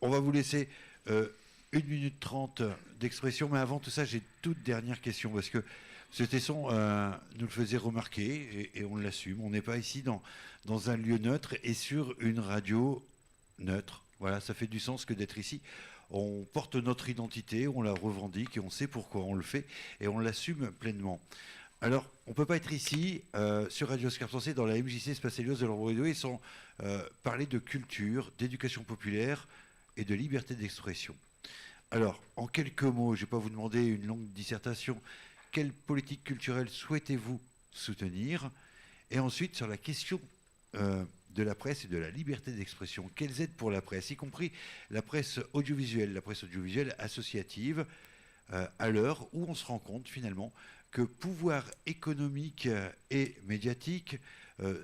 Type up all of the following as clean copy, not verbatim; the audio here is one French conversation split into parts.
on va vous laisser 1 minute 30 d'expression, mais avant tout ça, j'ai une toute dernière question, parce que ce Tesson nous le faisait remarquer, et on l'assume. On n'est pas ici dans un lieu neutre et sur une radio neutre. Voilà, ça fait du sens que d'être ici. On porte notre identité, on la revendique et on sait pourquoi on le fait et on l'assume pleinement. Alors, on ne peut pas être ici, sur Radio Oscar Sensé, dans la MJC Espace Hélios de l'Ambroidois, sans parler de culture, d'éducation populaire et de liberté d'expression. Alors, en quelques mots, je ne vais pas vous demander une longue dissertation, quelle politique culturelle souhaitez-vous soutenir? Et ensuite, sur la question de la presse et de la liberté d'expression, quelles aides pour la presse, y compris la presse audiovisuelle associative, à l'heure où on se rend compte finalement que pouvoir économique et médiatique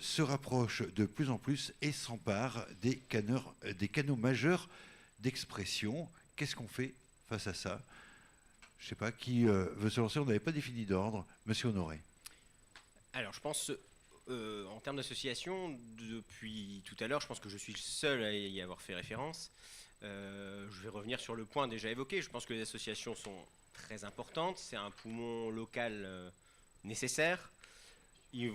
se rapproche de plus en plus et s'empare des canaux majeurs d'expression. Qu'est-ce qu'on fait face à ça? Je ne sais pas, qui veut se lancer? On n'avait pas défini d'ordre. Monsieur Honoré. Alors, je pense, en termes d'association, depuis tout à l'heure, je pense que je suis le seul à y avoir fait référence. Je vais revenir sur le point déjà évoqué. Je pense que les associations sont très importantes. C'est un poumon local nécessaire. Ils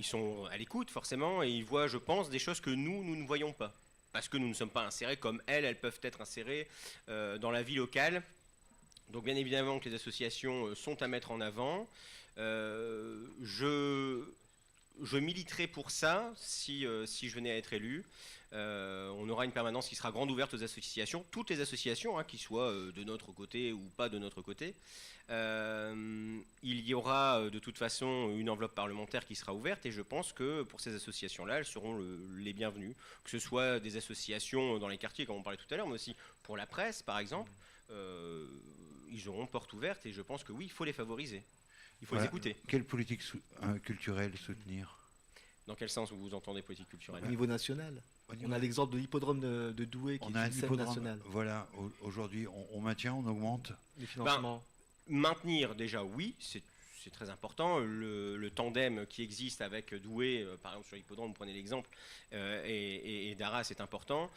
sont à l'écoute forcément et ils voient, je pense, des choses que nous ne voyons pas. Parce que nous ne sommes pas insérés comme elles peuvent être insérées dans la vie locale. Donc bien évidemment que les associations sont à mettre en avant. Je militerai pour ça si je venais à être élu. On aura une permanence qui sera grande ouverte aux associations, toutes les associations, qu'ils soient de notre côté ou pas de notre côté. Il y aura de toute façon une enveloppe parlementaire qui sera ouverte et je pense que pour ces associations-là, elles seront les bienvenues. Que ce soit des associations dans les quartiers, comme on parlait tout à l'heure, mais aussi pour la presse, par exemple, ils auront porte ouverte et je pense que oui, il faut les favoriser. Il faut les écouter. Quelle politique culturelle soutenir? Dans quel sens vous entendez politique culturelle? Au niveau national. On a l'exemple de l'hippodrome de Douai qui est une scène nationale. Voilà, aujourd'hui, on maintient, on augmente les financements. Maintenir déjà, oui, c'est très important. Le tandem qui existe avec Douai, par exemple sur l'hippodrome, vous prenez l'exemple, et d'Arras, c'est important.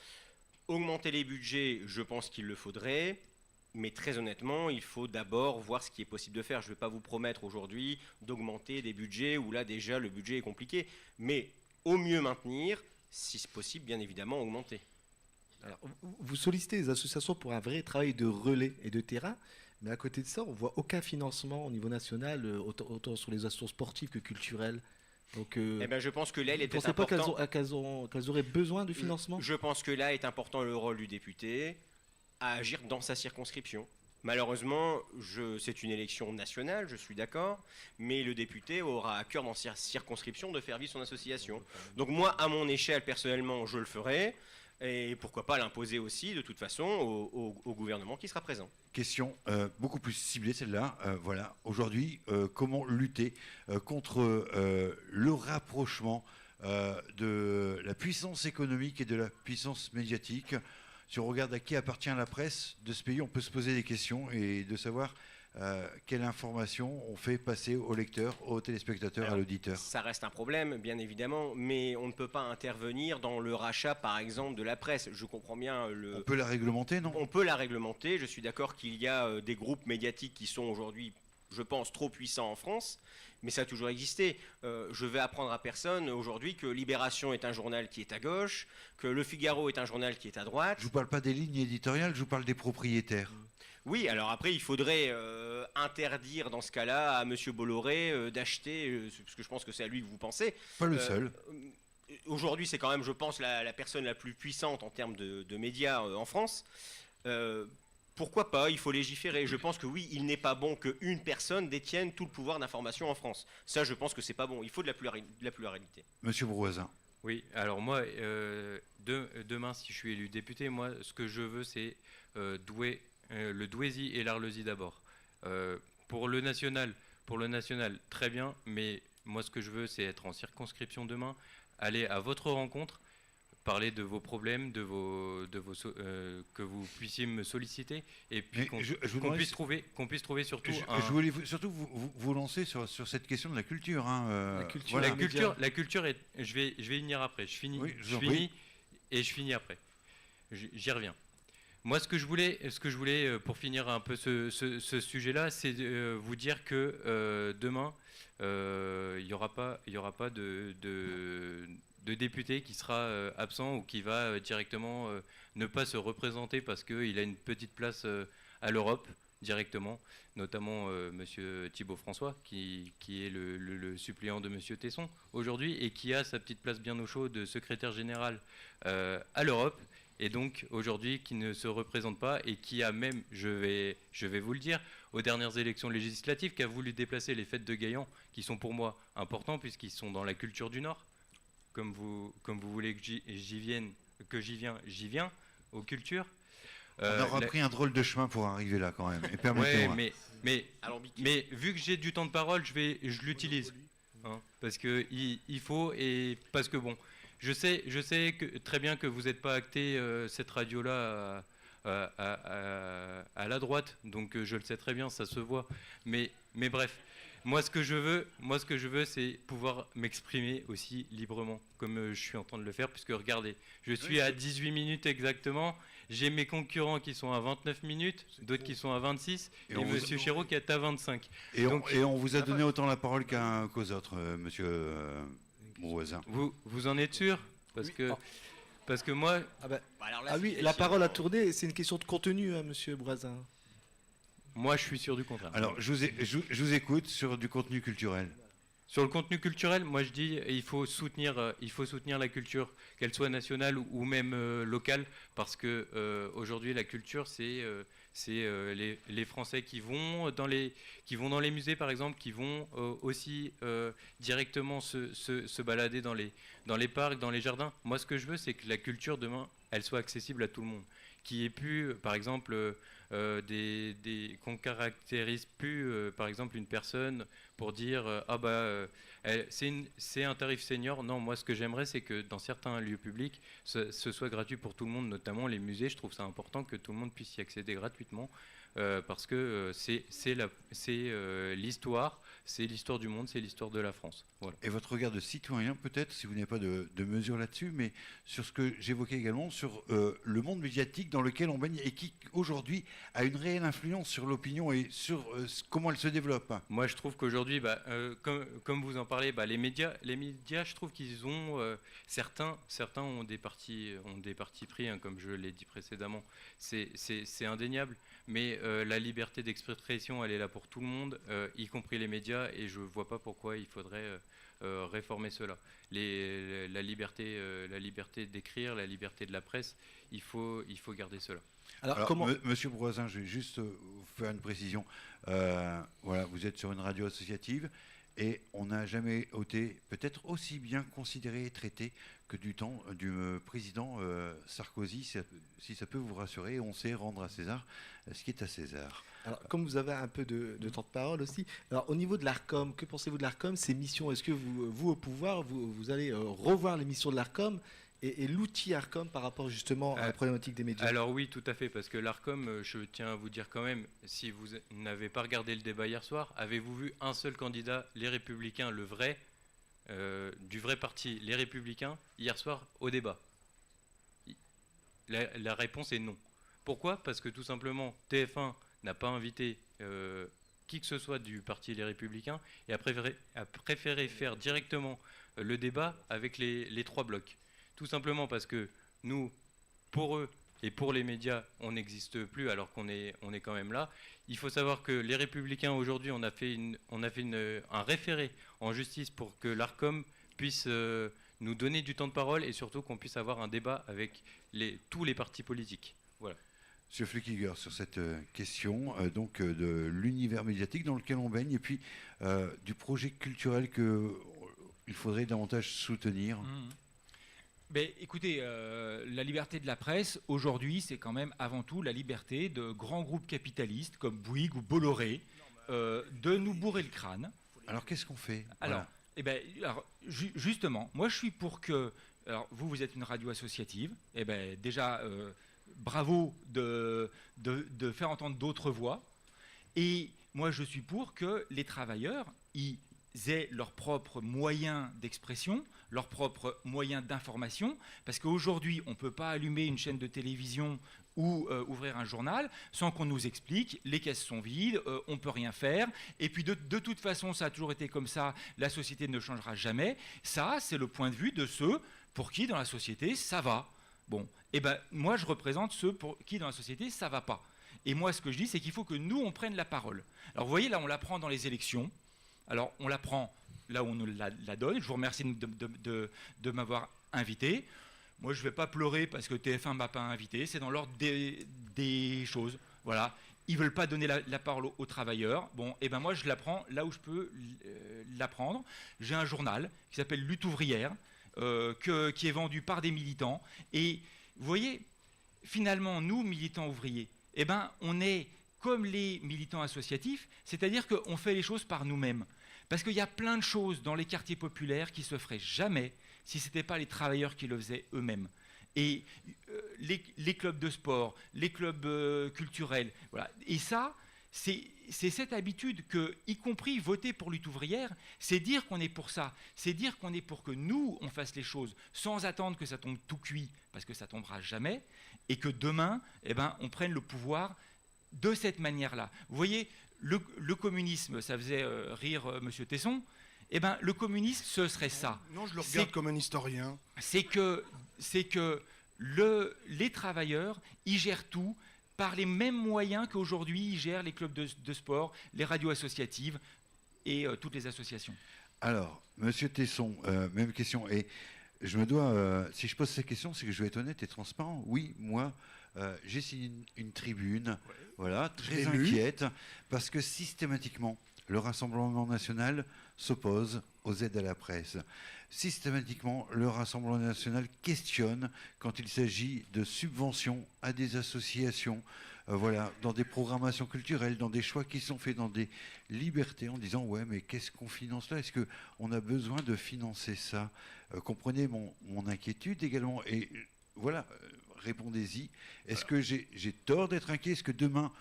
Augmenter les budgets, je pense qu'il le faudrait. Mais très honnêtement, il faut d'abord voir ce qui est possible de faire. Je ne vais pas vous promettre aujourd'hui d'augmenter des budgets où là déjà le budget est compliqué. Mais au mieux maintenir, si c'est possible, bien évidemment augmenter. Alors, vous sollicitez les associations pour un vrai travail de relais et de terrain, mais à côté de ça, on ne voit aucun financement au niveau national, autant sur les associations sportives que culturelles. Donc, je pense que là, il est important. Vous ne pensez pas qu'elles auraient besoin de financement? Je pense que là est important le rôle du député à agir dans sa circonscription. Malheureusement, c'est une élection nationale, je suis d'accord, mais le député aura à cœur dans sa circonscription de faire vivre son association. Donc moi, à mon échelle, personnellement, je le ferai, et pourquoi pas l'imposer aussi, de toute façon, au gouvernement qui sera présent. Question beaucoup plus ciblée, celle-là. Voilà. Aujourd'hui, comment lutter contre le rapprochement de la puissance économique et de la puissance médiatique? Si on regarde à qui appartient la presse de ce pays, on peut se poser des questions et de savoir quelle information on fait passer au lecteur, au téléspectateur, à l'auditeur. Ça reste un problème, bien évidemment, mais on ne peut pas intervenir dans le rachat, par exemple, de la presse. Je comprends bien On peut la réglementer, non? On peut la réglementer. Je suis d'accord qu'il y a des groupes médiatiques qui sont aujourd'hui, je pense, trop puissants en France, mais ça a toujours existé. Je vais apprendre à personne aujourd'hui que Libération est un journal qui est à gauche, que Le Figaro est un journal qui est à droite. Je ne vous parle pas des lignes éditoriales, je vous parle des propriétaires. Oui, alors après, il faudrait interdire dans ce cas-là à M. Bolloré d'acheter, parce que je pense que c'est à lui que vous pensez. Pas le seul. Aujourd'hui, c'est quand même, je pense, la personne la plus puissante en termes de médias en France. Pourquoi pas? Il faut légiférer. Je pense que oui, il n'est pas bon qu'une personne détienne tout le pouvoir d'information en France. Ça, je pense que c'est pas bon. Il faut de la pluralité. Monsieur Brouazin. Oui, alors moi, demain, si je suis élu député, moi, ce que je veux, c'est le Douaisis et l'Arlesie d'abord. Pour le national, très bien, mais moi, ce que je veux, c'est être en circonscription demain, aller à votre rencontre, parler de vos problèmes, que vous puissiez me solliciter, et puis qu'on puisse trouver surtout. Je voulais surtout vous lancer sur cette question de la culture. La culture, je vais y venir après. Je finis après. j'y reviens. Moi, ce que je voulais, pour finir un peu ce sujet-là, c'est vous dire que demain, il n'y aura pas de député qui sera absent ou qui va directement ne pas se représenter parce qu'il a une petite place à l'Europe directement, notamment Monsieur Thibault François, qui est le suppléant de Monsieur Tesson aujourd'hui et qui a sa petite place bien au chaud de secrétaire général à l'Europe. Et donc aujourd'hui qui ne se représente pas et qui a même, je vais vous le dire, aux dernières élections législatives, qui a voulu déplacer les fêtes de Gaillan, qui sont pour moi importants puisqu'ils sont dans la culture du Nord. Comme vous voulez que j'y vienne, j'y viens, aux cultures. On aura pris un drôle de chemin pour arriver là quand même. Et permettez-moi. Ouais, mais vu que j'ai du temps de parole, je l'utilise. Hein, parce qu'il faut, et parce que bon, je sais très bien que vous n'êtes pas acté cette radio-là à la droite, donc je le sais très bien, ça se voit. Mais bref, moi ce que je veux, c'est pouvoir m'exprimer aussi librement, comme je suis en train de le faire, puisque regardez, je suis à 18 minutes exactement. J'ai mes concurrents qui sont à 29 minutes, d'autres qui sont à 26, et Monsieur Chéreau qui est à 25. Et on vous a donné autant la parole qu'aux autres, Monsieur Brouazin. Vous en êtes sûr ? Parce que moi... oui, la parole a tourné, c'est une question de contenu, hein, Monsieur Brouazin. Moi, je suis sûr du contraire. Alors, je vous écoute sur du contenu culturel. Sur le contenu culturel, moi je dis il faut soutenir la culture, qu'elle soit nationale ou même locale, parce que aujourd'hui la culture c'est les Français qui vont dans les musées par exemple, qui vont aussi directement se balader dans les parcs, dans les jardins. Moi ce que je veux c'est que la culture demain elle soit accessible à tout le monde, qui ait pu par exemple qu'on caractérise plus par exemple une personne pour dire c'est un tarif senior. Non, moi ce que j'aimerais c'est que dans certains lieux publics ce soit gratuit pour tout le monde, notamment les musées. Je trouve ça important que tout le monde puisse y accéder gratuitement parce que c'est l'histoire, c'est l'histoire du monde, c'est l'histoire de la France. Voilà. Et votre regard de citoyen peut-être, si vous n'avez pas de mesure là-dessus, mais sur ce que j'évoquais également, sur le monde médiatique dans lequel on baigne et qui aujourd'hui a une réelle influence sur l'opinion et sur comment elle se développe. Moi je trouve qu'aujourd'hui, comme vous en parlez, les médias, je trouve qu'ils ont certains ont des partis pris, hein, comme je l'ai dit précédemment. C'est indéniable, mais la liberté d'expression, elle est là pour tout le monde, y compris les médias, et je vois pas pourquoi il faudrait réformer cela. La liberté d'écrire, la liberté de la presse, il faut garder cela. Alors Monsieur Brouazin, je vais juste vous faire une précision. Voilà, vous êtes sur une radio associative et on n'a jamais été peut-être aussi bien considéré et traité que du temps du président Sarkozy, si ça peut vous rassurer. On sait rendre à César ce qui est à César. Alors, comme vous avez un peu de temps de parole aussi, alors au niveau de l'ARCOM, que pensez-vous de l'ARCOM, ces missions? Est-ce que vous au pouvoir, vous allez revoir les missions de l'ARCOM et l'outil ARCOM par rapport justement à la problématique des médias? Alors oui, tout à fait, parce que l'ARCOM, je tiens à vous dire quand même, si vous n'avez pas regardé le débat hier soir, avez-vous vu un seul candidat, les Républicains, le vrai, du vrai parti, les Républicains, hier soir au débat? La réponse est non. Pourquoi? Parce que tout simplement, TF1 n'a pas invité qui que ce soit du parti Les Républicains et a préféré faire directement le débat avec les trois blocs. Tout simplement parce que nous, pour eux et pour les médias, on n'existe plus alors qu'on est quand même là. Il faut savoir que les Républicains, aujourd'hui, on a fait un référé en justice pour que l'ARCOM puisse nous donner du temps de parole et surtout qu'on puisse avoir un débat avec tous les partis politiques. Voilà. Monsieur Flukiger, sur cette question donc de l'univers médiatique dans lequel on baigne et puis du projet culturel qu'il faudrait davantage soutenir. Écoutez, la liberté de la presse, aujourd'hui, c'est quand même avant tout la liberté de grands groupes capitalistes comme Bouygues ou Bolloré de nous bourrer le crâne. Alors, qu'est-ce qu'on fait? Alors, justement, moi, je suis pour que... Alors, vous êtes une radio associative. Déjà, bravo de faire entendre d'autres voix. Et moi, je suis pour que les travailleurs, ils aient leurs propres moyens d'expression, leurs propres moyens d'information, parce qu'aujourd'hui, on ne peut pas allumer une chaîne de télévision ou ouvrir un journal sans qu'on nous explique les caisses sont vides, on ne peut rien faire, et puis de toute façon, ça a toujours été comme ça, la société ne changera jamais. Ça, c'est le point de vue de ceux pour qui, dans la société, ça va. Bon, et ben moi, je représente ceux pour qui, dans la société, ça ne va pas. Et moi, ce que je dis, c'est qu'il faut que nous, on prenne la parole. Alors, vous voyez, là, on la prend dans les élections. Alors, on la prend là où on nous la donne. Je vous remercie de m'avoir invité. Moi, je ne vais pas pleurer parce que TF1 ne m'a pas invité. C'est dans l'ordre des choses. Voilà. Ils ne veulent pas donner la parole aux travailleurs. Bon, et ben moi, je la prends là où je peux la prendre. J'ai un journal qui s'appelle Lutte ouvrière, qui est vendu par des militants. Et vous voyez, finalement, nous, militants ouvriers, eh ben, on est comme les militants associatifs, c'est-à-dire qu'on fait les choses par nous-mêmes. Parce qu'il y a plein de choses dans les quartiers populaires qui ne se feraient jamais si ce n'était pas les travailleurs qui le faisaient eux-mêmes. Et les clubs de sport, les clubs culturels, voilà. Et ça, c'est cette habitude que, y compris voter pour Lutte ouvrière, c'est dire qu'on est pour ça. C'est dire qu'on est pour que nous, on fasse les choses sans attendre que ça tombe tout cuit, parce que ça tombera jamais, et que demain, eh ben, on prenne le pouvoir de cette manière-là. Vous voyez, le communisme, ça faisait rire M. Tesson, eh ben, le communisme, ce serait ça. Non, je le regarde comme un historien. C'est que les travailleurs, ils gèrent tout par les mêmes moyens qu'aujourd'hui, ils gèrent les clubs de sport, les radios associatives et toutes les associations. Alors, Monsieur Tesson, même question. Et je me dois, si je pose ces questions, c'est que je vais être honnête et transparent. Oui, moi, j'ai signé une tribune, voilà, très inquiète, parce que systématiquement, le Rassemblement national s'oppose aux aides à la presse. Systématiquement, le Rassemblement national questionne quand il s'agit de subventions à des associations, voilà, dans des programmations culturelles, dans des choix qui sont faits, dans des libertés, en disant ouais, mais qu'est-ce qu'on finance là? Est-ce qu'on a besoin de financer ça? Comprenez mon inquiétude également. Et voilà, répondez-y. Est-ce que j'ai tort d'être inquiet? Est-ce que demain,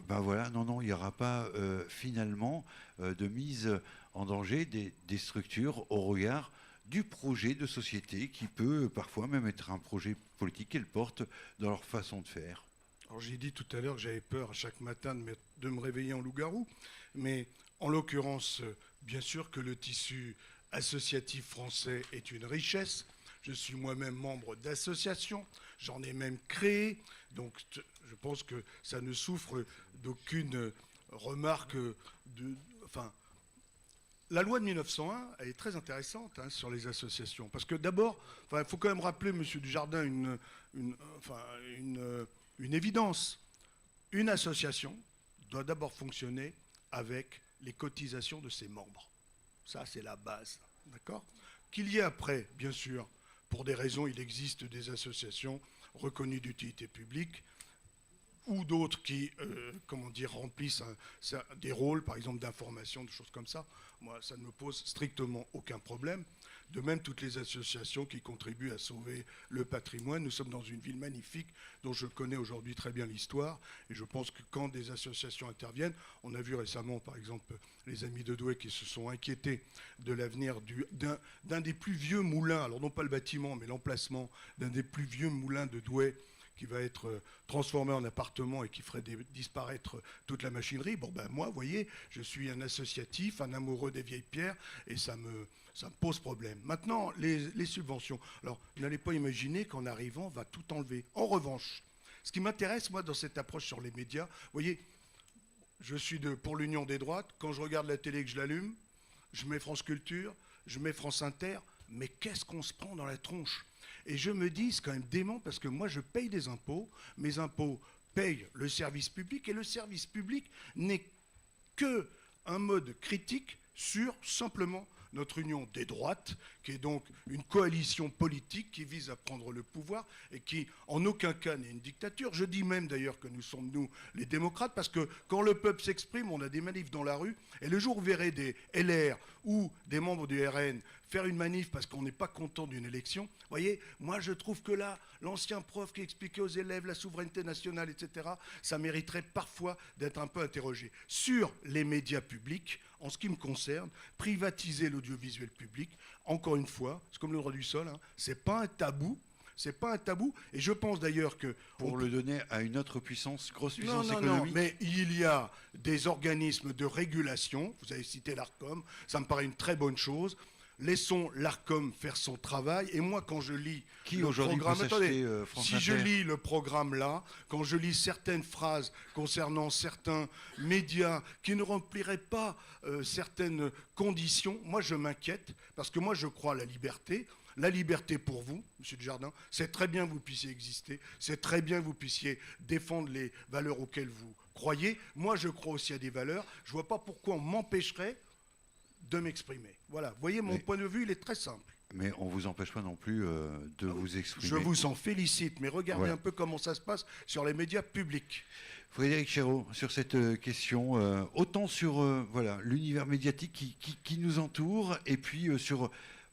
ben voilà, non, il n'y aura pas finalement de mise en danger des structures au regard du projet de société qui peut parfois même être un projet politique qu'elles portent dans leur façon de faire? Alors j'ai dit tout à l'heure que j'avais peur chaque matin de me réveiller en loup-garou, mais en l'occurrence, bien sûr que le tissu associatif français est une richesse. Je suis moi-même membre d'associations, j'en ai même créé, donc je pense que ça ne souffre d'aucune remarque enfin, la loi de 1901, elle est très intéressante sur les associations, parce que d'abord, il faut quand même rappeler, Monsieur Dujardin, une évidence. Une association doit d'abord fonctionner avec les cotisations de ses membres. Ça, c'est la base, d'accord? Qu'il y ait après, bien sûr, pour des raisons, il existe des associations reconnues d'utilité publique ou d'autres qui, remplissent des rôles, par exemple d'information, des choses comme ça. Moi, ça ne me pose strictement aucun problème. De même, toutes les associations qui contribuent à sauver le patrimoine. Nous sommes dans une ville magnifique dont je connais aujourd'hui très bien l'histoire. Et je pense que quand des associations interviennent, on a vu récemment, par exemple, les amis de Douai qui se sont inquiétés de l'avenir d'un des plus vieux moulins, alors non pas le bâtiment, mais l'emplacement d'un des plus vieux moulins de Douai, qui va être transformé en appartement et qui ferait disparaître toute la machinerie. Bon, ben moi, vous voyez, je suis un associatif, un amoureux des vieilles pierres, et ça me pose problème. Maintenant, les subventions. Alors, n'allez pas imaginer qu'en arrivant, on va tout enlever. En revanche, ce qui m'intéresse, moi, dans cette approche sur les médias, vous voyez, je suis pour l'Union des droites. Quand je regarde la télé, que je l'allume, je mets France Culture, je mets France Inter, mais qu'est-ce qu'on se prend dans la tronche? Et je me dis, c'est quand même dément, parce que moi, je paye des impôts. Mes impôts payent le service public, et le service public n'est qu'un mode critique sur simplement notre union des droites, qui est donc une coalition politique qui vise à prendre le pouvoir et qui, en aucun cas, n'est une dictature. Je dis même d'ailleurs que nous sommes, nous, les démocrates, parce que quand le peuple s'exprime, on a des manifs dans la rue, et le jour où vous verrez des LR ou des membres du RN faire une manif parce qu'on n'est pas content d'une élection, vous voyez, moi je trouve que là, l'ancien prof qui expliquait aux élèves la souveraineté nationale, etc., ça mériterait parfois d'être un peu interrogé. Sur les médias publics, en ce qui me concerne, privatiser l'audiovisuel public, encore une fois, c'est comme le droit du sol, hein, c'est pas un tabou. C'est pas un tabou, et je pense d'ailleurs que... Pour le donner à une autre puissance, grosse puissance non, économique. mais il y a des organismes de régulation, vous avez cité l'ARCOM, ça me paraît une très bonne chose. Laissons l'ARCOM faire son travail, et moi quand je lis Qui le aujourd'hui programme... peut s'acheter France si je Inter lis le programme là, quand je lis certaines phrases concernant certains médias qui ne rempliraient pas certaines conditions, moi je m'inquiète, parce que moi je crois à la liberté. La liberté pour vous, M. Dujardin, c'est très bien que vous puissiez exister, c'est très bien que vous puissiez défendre les valeurs auxquelles vous croyez. Moi, je crois aussi à des valeurs. Je ne vois pas pourquoi on m'empêcherait de m'exprimer. Voilà, vous voyez, mon point de vue, il est très simple. Mais on ne vous empêche pas non plus de vous exprimer. Je vous en félicite, mais regardez un peu comment ça se passe sur les médias publics. Frédéric Chéreau, sur cette question, autant sur voilà, l'univers médiatique qui nous entoure, et puis sur...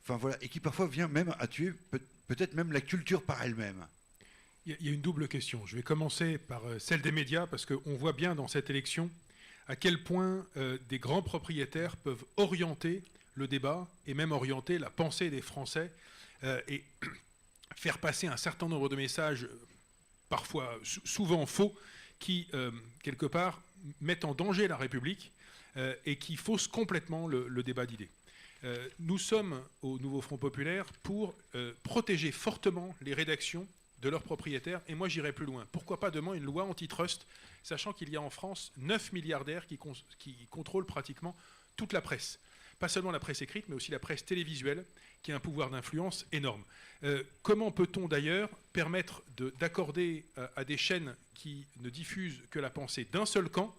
Enfin, voilà, et qui parfois vient même à tuer peut-être même la culture par elle-même. Il y a une double question. Je vais commencer par celle des médias, parce qu'on voit bien dans cette élection à quel point des grands propriétaires peuvent orienter le débat et même orienter la pensée des Français et faire passer un certain nombre de messages, parfois souvent faux, qui, quelque part, mettent en danger la République et qui faussent complètement le débat d'idées. Nous sommes au Nouveau Front Populaire pour protéger fortement les rédactions de leurs propriétaires. Et moi, j'irai plus loin. Pourquoi pas demain une loi antitrust, sachant qu'il y a en France 9 milliardaires qui contrôlent pratiquement toute la presse. Pas seulement la presse écrite, mais aussi la presse télévisuelle, qui a un pouvoir d'influence énorme. Comment peut-on d'ailleurs permettre d'accorder à des chaînes qui ne diffusent que la pensée d'un seul camp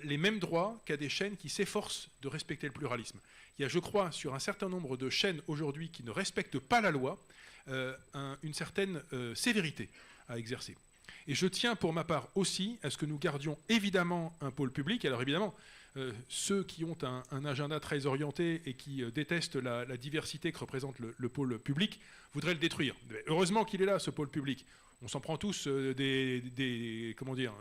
les mêmes droits qu'à des chaînes qui s'efforcent de respecter le pluralisme? Il y a, je crois, sur un certain nombre de chaînes aujourd'hui qui ne respectent pas la loi, une certaine sévérité à exercer. Et je tiens pour ma part aussi à ce que nous gardions évidemment un pôle public. Alors évidemment, ceux qui ont un agenda très orienté et qui détestent la diversité que représente le pôle public voudraient le détruire. Mais heureusement qu'il est là, ce pôle public. On s'en prend tous comment dire,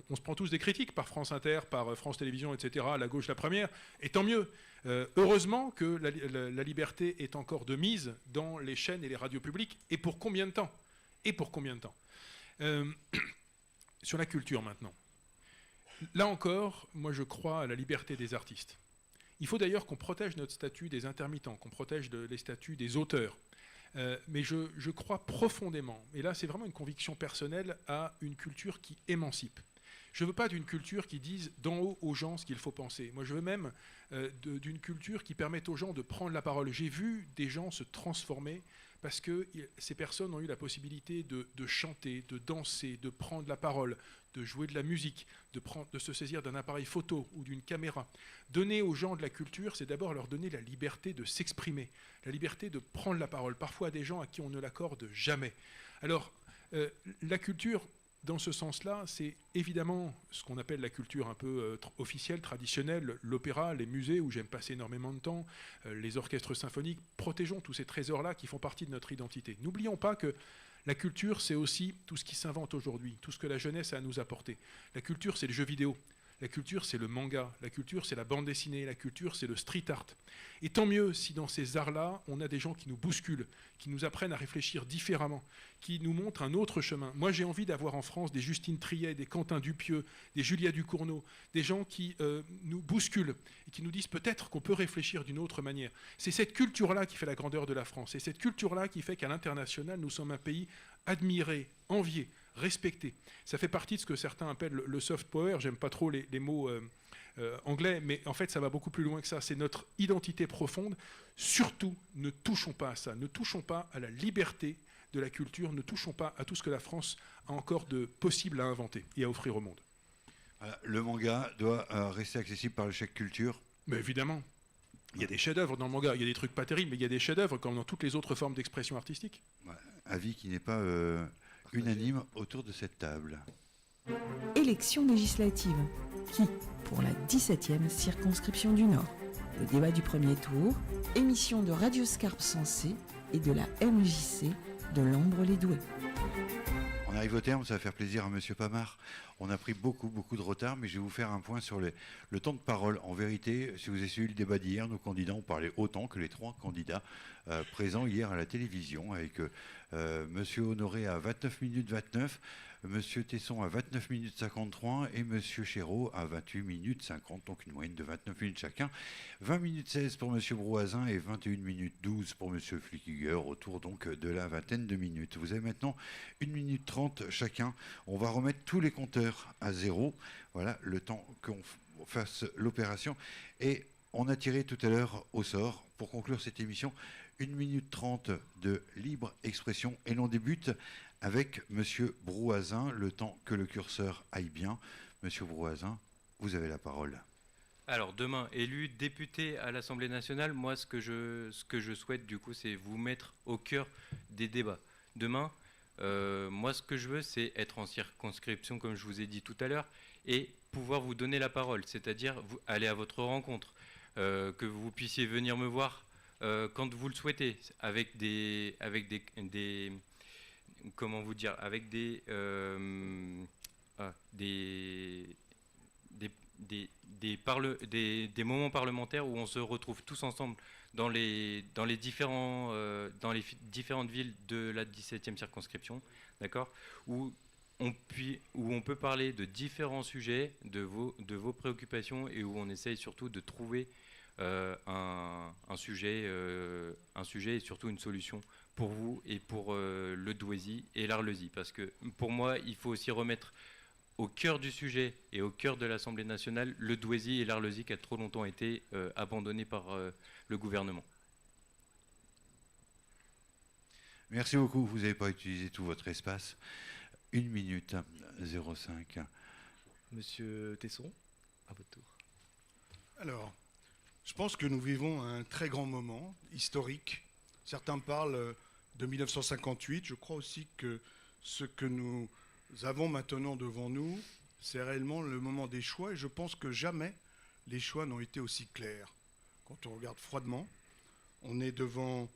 on se prend tous des critiques par France Inter, par France Télévisions, etc., la gauche la première, et tant mieux. Heureusement que la liberté est encore de mise dans les chaînes et les radios publiques, et pour combien de temps? Sur la culture maintenant. Là encore, moi je crois à la liberté des artistes. Il faut d'ailleurs qu'on protège notre statut des intermittents, qu'on protège les statuts des auteurs. Mais je crois profondément, et là c'est vraiment une conviction personnelle, à une culture qui émancipe. Je ne veux pas d'une culture qui dise d'en haut aux gens ce qu'il faut penser. Moi je veux même d'une culture qui permette aux gens de prendre la parole. J'ai vu des gens se transformer parce que ces personnes ont eu la possibilité de chanter, de danser, de prendre la parole, de jouer de la musique, de se saisir d'un appareil photo ou d'une caméra. Donner aux gens de la culture, c'est d'abord leur donner la liberté de s'exprimer, la liberté de prendre la parole, parfois à des gens à qui on ne l'accorde jamais. Alors, la culture, dans ce sens-là, c'est évidemment ce qu'on appelle la culture un peu officielle, traditionnelle, l'opéra, les musées où j'aime passer énormément de temps, les orchestres symphoniques. Protégeons tous ces trésors-là qui font partie de notre identité. N'oublions pas que la culture, c'est aussi tout ce qui s'invente aujourd'hui, tout ce que la jeunesse a à nous apporter. La culture, c'est le jeu vidéo. La culture, c'est le manga. La culture, c'est la bande dessinée. La culture, c'est le street art. Et tant mieux si dans ces arts-là, on a des gens qui nous bousculent, qui nous apprennent à réfléchir différemment, qui nous montrent un autre chemin. Moi, j'ai envie d'avoir en France des Justine Triet, des Quentin Dupieux, des Julia Ducournau, des gens qui nous bousculent et qui nous disent peut-être qu'on peut réfléchir d'une autre manière. C'est cette culture-là qui fait la grandeur de la France. C'est cette culture-là qui fait qu'à l'international, nous sommes un pays admiré, envié, respecté. Ça fait partie de ce que certains appellent le soft power. J'aime pas trop les mots anglais, mais en fait, ça va beaucoup plus loin que ça. C'est notre identité profonde. Surtout, ne touchons pas à ça. Ne touchons pas à la liberté de la culture. Ne touchons pas à tout ce que la France a encore de possible à inventer et à offrir au monde. Le manga doit rester accessible par le chèque culture. Mais évidemment. Il y a des chefs-d'œuvre dans le manga. Il y a des trucs pas terribles, mais il y a des chefs-d'œuvre comme dans toutes les autres formes d'expression artistique. Ouais, avis qui n'est pas unanime autour de cette table. Élections législatives. Qui pour la 17e circonscription du Nord. Le débat du premier tour, émission de Radio Scarpe Sensée et de la MJC de L'Ambre-les-Doués. On arrive au terme, ça va faire plaisir à Monsieur Pamard. On a pris beaucoup de retard, mais je vais vous faire un point sur le temps de parole. En vérité, si vous avez suivi le débat d'hier, nos candidats ont parlé autant que les 3 candidats présents hier à la télévision, avec Monsieur Honoré à 29 minutes 29, Monsieur Tesson à 29 minutes 53 et Monsieur Chéreau à 28 minutes 50, donc une moyenne de 29 minutes chacun. 20 minutes 16 pour Monsieur Brouazin et 21 minutes 12 pour Monsieur Flickiger, autour donc de la vingtaine de minutes. Vous avez maintenant 1 minute 30 chacun. On va remettre tous les compteurs à zéro. Voilà, le temps qu'on fasse l'opération. Et on a tiré tout à l'heure au sort, pour conclure cette émission, 1 minute 30 de libre expression. Et l'on débute avec Monsieur Brouazin, le temps que le curseur aille bien. Monsieur Brouazin, vous avez la parole. Alors demain, élu député à l'Assemblée nationale, moi ce que je souhaite du coup, c'est vous mettre au cœur des débats. Demain, moi ce que je veux, c'est être en circonscription, comme je vous ai dit tout à l'heure, et pouvoir vous donner la parole, c'est-à-dire aller à votre rencontre, que vous puissiez venir me voir quand vous le souhaitez, avec des comment vous dire, avec des moments parlementaires où on se retrouve tous ensemble dans les différentes villes de la 17e circonscription, d'accord, où on peut parler de différents sujets, de vos préoccupations, et où on essaye surtout de trouver un sujet et surtout une solution pour vous et pour le Douaisis et l'Arlesie. Parce que pour moi, il faut aussi remettre au cœur du sujet et au cœur de l'Assemblée nationale le Douaisis et l'Arlesie qui a trop longtemps été abandonnés par le gouvernement. Merci beaucoup. Vous n'avez pas utilisé tout votre espace. 1 minute 05. Monsieur Tesson, à votre tour. Alors, je pense que nous vivons un très grand moment historique. Certains parlent de 1958. Je crois aussi que ce que nous avons maintenant devant nous, c'est réellement le moment des choix. Et je pense que jamais les choix n'ont été aussi clairs. Quand on regarde froidement, on est devant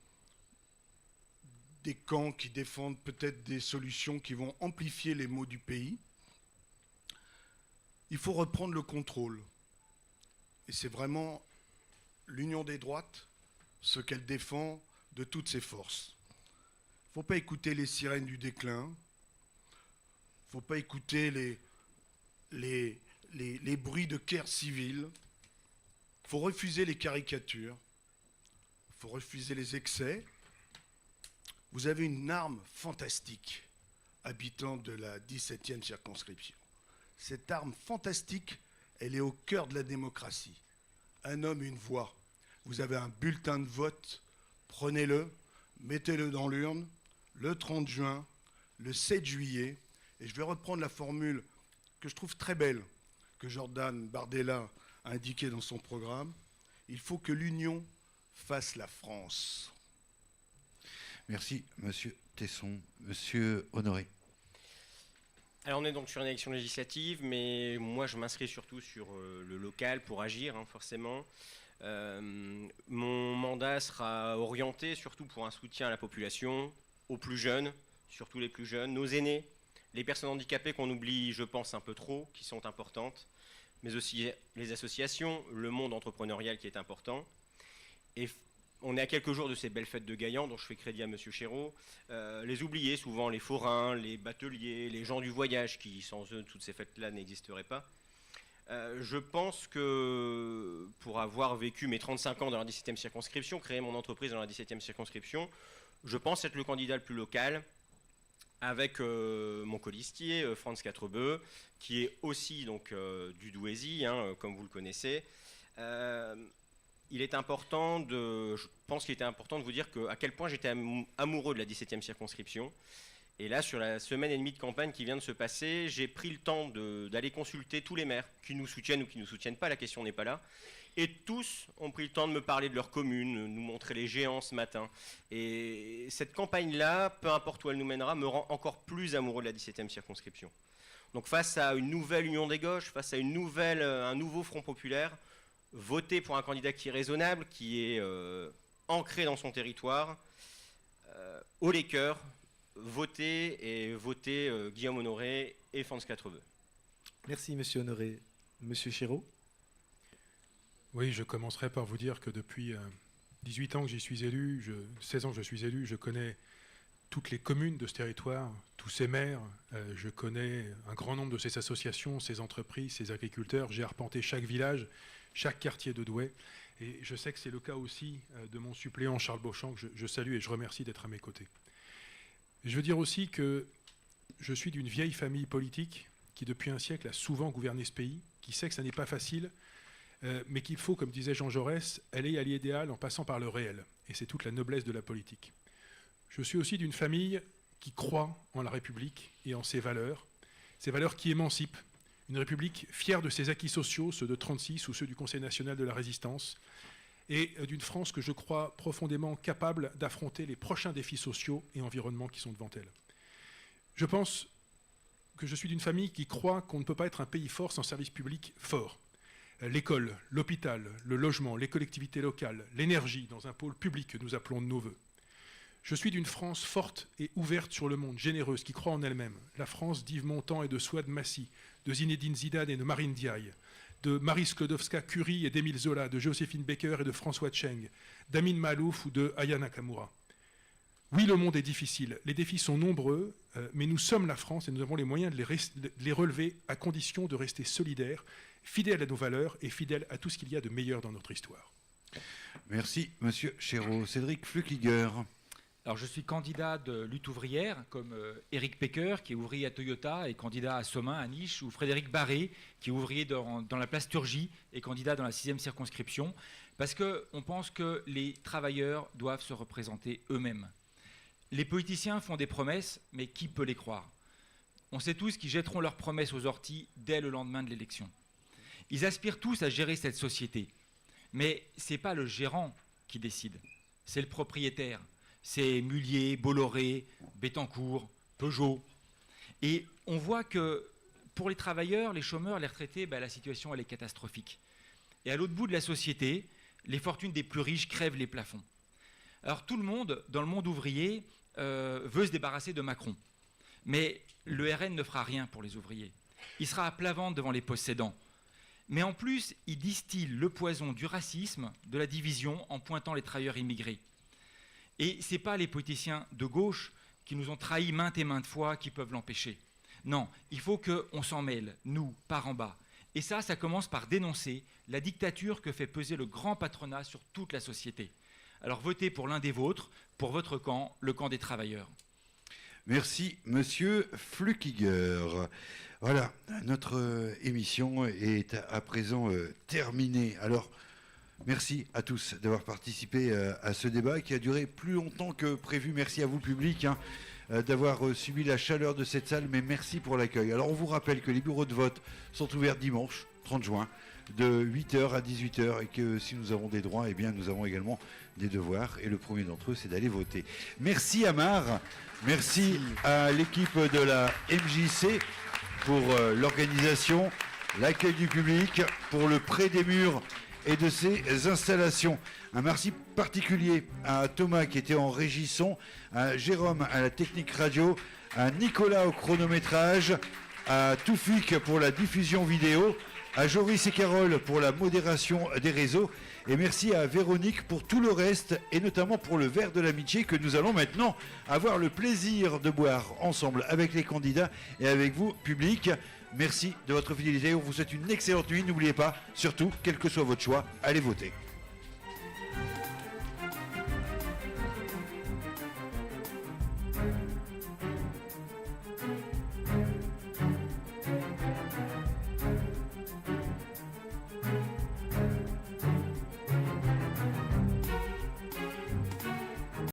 des camps qui défendent peut-être des solutions qui vont amplifier les maux du pays. Il faut reprendre le contrôle. Et c'est vraiment l'union des droites, ce qu'elle défend de toutes ses forces. Il ne faut pas écouter les sirènes du déclin. Il ne faut pas écouter les bruits de guerre civile. Il faut refuser les caricatures. Il faut refuser les excès. Vous avez une arme fantastique, habitant de la 17e circonscription. Cette arme fantastique, elle est au cœur de la démocratie. Un homme, une voix. Vous avez un bulletin de vote, prenez-le, mettez-le dans l'urne, le 30 juin, le 7 juillet, et je vais reprendre la formule que je trouve très belle, que Jordan Bardella a indiquée dans son programme. Il faut que l'union fasse la France. Merci, Monsieur Tesson. Monsieur Honoré. Alors on est donc sur une élection législative, mais moi je m'inscris surtout sur le local pour agir, forcément. Mon mandat sera orienté surtout pour un soutien à la population, aux plus jeunes, surtout les plus jeunes, nos aînés, les personnes handicapées qu'on oublie, je pense, un peu trop, qui sont importantes, mais aussi les associations, le monde entrepreneurial qui est important. Et on est à quelques jours de ces belles fêtes de Gaillan, dont je fais crédit à M. Chéreau. Les oubliés, souvent les forains, les bateliers, les gens du voyage, qui sans eux, toutes ces fêtes-là n'existeraient pas. Je pense que pour avoir vécu mes 35 ans dans la 17e circonscription, créer mon entreprise dans la 17e circonscription, je pense être le candidat le plus local, avec mon colistier, Franz Quatrebeu, qui est aussi donc, du Douaisis, comme vous le connaissez. Je pense qu'il était important de vous dire à quel point j'étais amoureux de la 17e circonscription. Et là, sur la semaine et demie de campagne qui vient de se passer, j'ai pris le temps d'aller consulter tous les maires qui nous soutiennent ou qui ne nous soutiennent pas, la question n'est pas là. Et tous ont pris le temps de me parler de leur commune, nous montrer les géants ce matin. Et cette campagne-là, peu importe où elle nous mènera, me rend encore plus amoureux de la 17e circonscription. Donc face à une nouvelle union des gauches, face à un nouveau front populaire, votez pour un candidat qui est raisonnable, qui est ancré dans son territoire. Haut les cœurs, votez Guillaume Honoré et France 4 Merci, monsieur Honoré. Monsieur Chéreau. Oui, je commencerai par vous dire que depuis 18 ans que j'y suis élu, 16 ans que je suis élu, je connais toutes les communes de ce territoire, tous ces maires, je connais un grand nombre de ces associations, ces entreprises, ces agriculteurs. J'ai arpenté chaque village, chaque quartier de Douai. Et je sais que c'est le cas aussi de mon suppléant Charles Beauchamp, que je salue et je remercie d'être à mes côtés. Je veux dire aussi que je suis d'une vieille famille politique qui, depuis un siècle, a souvent gouverné ce pays, qui sait que ça n'est pas facile, mais qu'il faut, comme disait Jean Jaurès, aller à l'idéal en passant par le réel. Et c'est toute la noblesse de la politique. Je suis aussi d'une famille qui croit en la République et en ses valeurs qui émancipent. Une République fière de ses acquis sociaux, ceux de 1936 ou ceux du Conseil national de la Résistance, et d'une France que je crois profondément capable d'affronter les prochains défis sociaux et environnementaux qui sont devant elle. Je pense que je suis d'une famille qui croit qu'on ne peut pas être un pays fort sans services publics forts. L'école, l'hôpital, le logement, les collectivités locales, l'énergie dans un pôle public que nous appelons de nos voeux. Je suis d'une France forte et ouverte sur le monde, généreuse, qui croit en elle-même. La France d'Yves Montand et de Souad Massy, de Zinedine Zidane et de Marine Diaye, de Marie Sklodowska-Curie et d'Émile Zola, de Joséphine Baker et de François Cheng, d'Amin Malouf ou de Aya Nakamura. Oui, le monde est difficile, les défis sont nombreux, mais nous sommes la France et nous avons les moyens de les relever à condition de rester solidaires, fidèles à nos valeurs et fidèles à tout ce qu'il y a de meilleur dans notre histoire. Merci, monsieur Chéreau. Cédric Flukiger. Alors, je suis candidat de lutte ouvrière, comme Éric Pecker, qui est ouvrier à Toyota et candidat à Somain, à Niche, ou Frédéric Barré, qui est ouvrier dans la place Turgy et candidat dans la 6e circonscription, parce qu'on pense que les travailleurs doivent se représenter eux-mêmes. Les politiciens font des promesses, mais qui peut les croire? On sait tous qu'ils jetteront leurs promesses aux orties dès le lendemain de l'élection. Ils aspirent tous à gérer cette société, mais ce n'est pas le gérant qui décide, c'est le propriétaire. C'est Mullier, Bolloré, Bettencourt, Peugeot. Et on voit que pour les travailleurs, les chômeurs, les retraités, la situation elle est catastrophique. Et à l'autre bout de la société, les fortunes des plus riches crèvent les plafonds. Alors tout le monde, dans le monde ouvrier, veut se débarrasser de Macron. Mais le RN ne fera rien pour les ouvriers. Il sera à plat ventre devant les possédants. Mais en plus, il distille le poison du racisme, de la division, en pointant les travailleurs immigrés. Et ce n'est pas les politiciens de gauche qui nous ont trahis maintes et maintes fois qui peuvent l'empêcher. Non, il faut qu'on s'en mêle, nous, par en bas. Et ça commence par dénoncer la dictature que fait peser le grand patronat sur toute la société. Alors votez pour l'un des vôtres, pour votre camp, le camp des travailleurs. Merci, monsieur Flukiger. Voilà, notre émission est à présent terminée. Alors, merci à tous d'avoir participé à ce débat qui a duré plus longtemps que prévu. Merci à vous, public, d'avoir subi la chaleur de cette salle, mais merci pour l'accueil. Alors, on vous rappelle que les bureaux de vote sont ouverts dimanche, 30 juin, de 8h à 18h, et que si nous avons des droits, eh bien, nous avons également des devoirs, et le premier d'entre eux, c'est d'aller voter. Merci Amar, merci à l'équipe de la MJC pour l'organisation, l'accueil du public, pour le prêt des murs et de ses installations. Un merci particulier à Thomas qui était en régie son, à Jérôme à la technique radio, à Nicolas au chronométrage, à Toufik pour la diffusion vidéo, à Joris et Carole pour la modération des réseaux, et merci à Véronique pour tout le reste, et notamment pour le verre de l'amitié que nous allons maintenant avoir le plaisir de boire ensemble avec les candidats et avec vous, public. Merci de votre fidélité, on vous souhaite une excellente nuit. N'oubliez pas, surtout, quel que soit votre choix, allez voter.